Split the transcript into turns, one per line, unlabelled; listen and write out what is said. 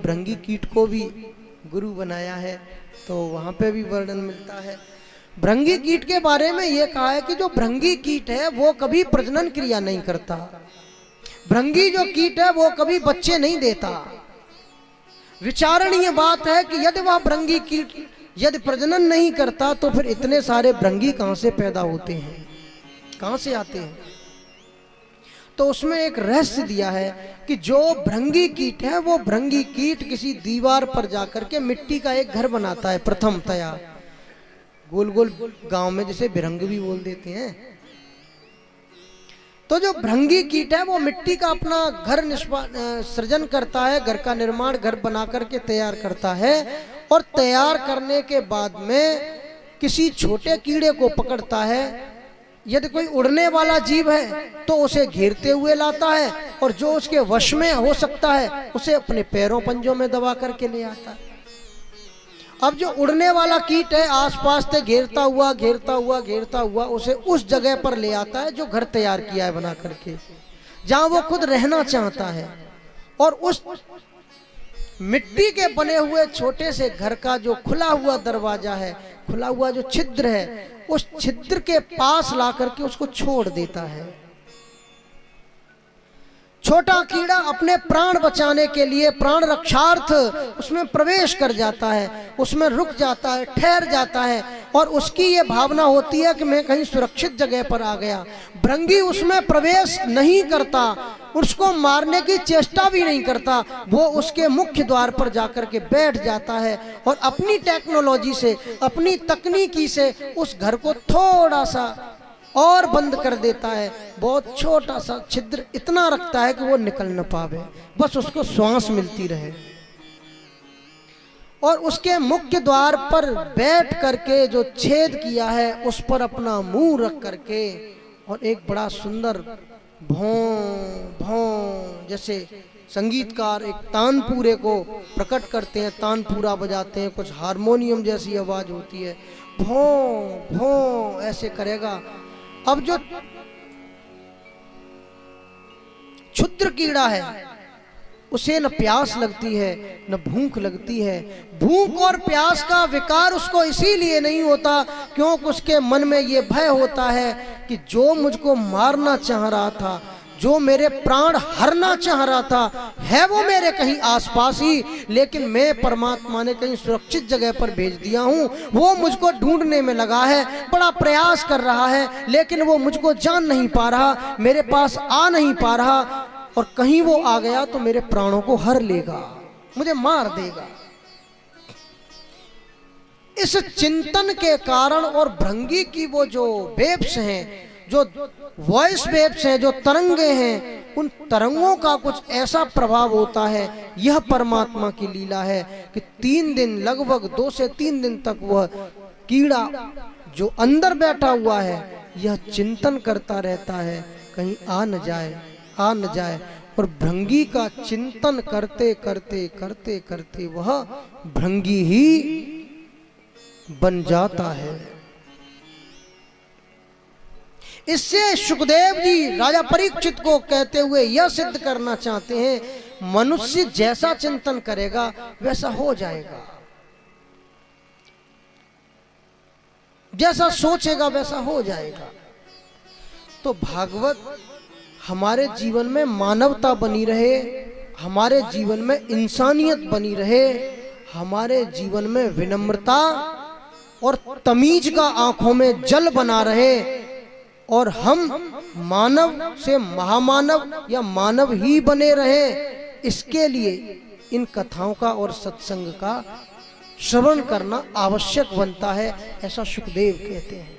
भृंगी कीट को भी गुरु बनाया है, तो वहाँ पे भी वर्णन मिलता है। भृंगी कीट के बारे में ये कहा है कि जो भृंगी कीट है वो कभी प्रजनन क्रिया नहीं करता। भृंगी जो कीट है वो कभी बच्चे नहीं देता। विचारणीय बात है कि यदि वह भृंगी कीट यदि प्रजनन नहीं करता तो फिर इतने सारे भृंगी कहाँ से पैदा होते हैं, कहाँ से आते हैं। तो उसमें एक रहस्य दिया है कि जो भृंगी कीट है वो भृंगी कीट किसी दीवार पर जाकर के मिट्टी का एक घर बनाता है। प्रथमतया गोल गोल गांव में जिसे भिरंग भी बोल देते हैं। तो जो भृंगी कीट है वो मिट्टी का अपना घर सृजन करता है, घर का निर्माण, घर बना करके तैयार करता है, और तैयार करने के बाद में किसी छोटे कीड़े को पकड़ता है। यदि कोई उड़ने वाला जीव है तो उसे घेरते हुए लाता है, और जो उसके वश में हो सकता है उसे अपने पैरों पंजों में दबा करके ले आता है। अब जो उड़ने वाला कीट है आसपास से घेरता हुआ उसे उस जगह पर ले आता है जो घर तैयार किया है बना करके, जहां वो खुद रहना चाहता है। और उस मिट्टी के बने हुए छोटे से घर का जो खुला हुआ दरवाजा है, खुला हुआ जो छिद्र है, उस छिद्र के पास ला करके उसको छोड़ देता है। छोटा कीड़ा अपने प्राण बचाने के लिए, प्राण रक्षार्थ उसमें प्रवेश कर जाता है, उसमें रुक जाता है, ठहर जाता है, और उसकी ये भावना होती है कि मैं कहीं सुरक्षित जगह पर आ गया। भृंगी उसमें प्रवेश नहीं करता, उसको मारने की चेष्टा भी नहीं करता, वो उसके मुख्य द्वार पर जाकर के बैठ जाता है और अपनी टेक्नोलॉजी से, अपनी तकनीकी से उस घर को थोड़ा सा और बंद कर देता है। बहुत छोटा सा छिद्र इतना रखता है कि वो निकल न पावे, बस उसको श्वास मिलती रहे। और उसके मुख्य द्वार पर बैठ करके जो छेद किया है उस पर अपना मुंह रख करके, और एक बड़ा सुंदर भों भों, जैसे संगीतकार एक तानपूरे को प्रकट करते हैं, तानपूरा बजाते हैं, कुछ हारमोनियम जैसी आवाज होती है, भों भों ऐसे करेगा। अब जो क्षुद्र कीड़ा है उसे न प्यास लगती है न भूख लगती है। भूख और प्यास का विकार उसको इसीलिए नहीं होता क्योंकि उसके मन में ये भय होता है कि जो मुझको मारना चाह रहा था, जो मेरे प्राण हरना चाह रहा था, है वो मेरे कहीं आसपास ही, लेकिन मैं परमात्मा ने कहीं सुरक्षित जगह पर भेज दिया हूँ। वो मुझको ढूंढने में लगा है, बड़ा प्रयास कर रहा है, लेकिन वो मुझको जान नहीं पा रहा, मेरे पास आ नहीं पा रहा, और कहीं वो आ गया तो मेरे प्राणों को हर लेगा, मुझे मार देगा। इस चिंतन के कारण और भृंगी की वो जो वेव्स हैं, जो वॉइस वेव्स हैं, जो तरंगे हैं, उन तरंगों का कुछ ऐसा प्रभाव होता है। यह परमात्मा की लीला है कि 3 दिन, लगभग 2 से 3 दिन तक वह कीड़ा जो अंदर बैठा हुआ है यह चिंतन करता रहता है कहीं आ न जाए, आ न जाए। और भृंगी का चिंतन करते करते करते करते वह भृंगी ही बन जाता है। इससे सुखदेव जी राजा परीक्षित को कहते हुए यह सिद्ध करना चाहते हैं, मनुष्य जैसा चिंतन करेगा वैसा हो जाएगा, जैसा सोचेगा वैसा हो जाएगा। तो भागवत हमारे जीवन में मानवता बनी रहे, हमारे जीवन में इंसानियत बनी रहे, हमारे जीवन में विनम्रता और तमीज का आंखों में जल बना रहे, और हम मानव से महामानव या मानव ही बने रहे। इसके लिए इन कथाओं का और सत्संग का श्रवण करना आवश्यक बनता है, ऐसा सुखदेव कहते हैं।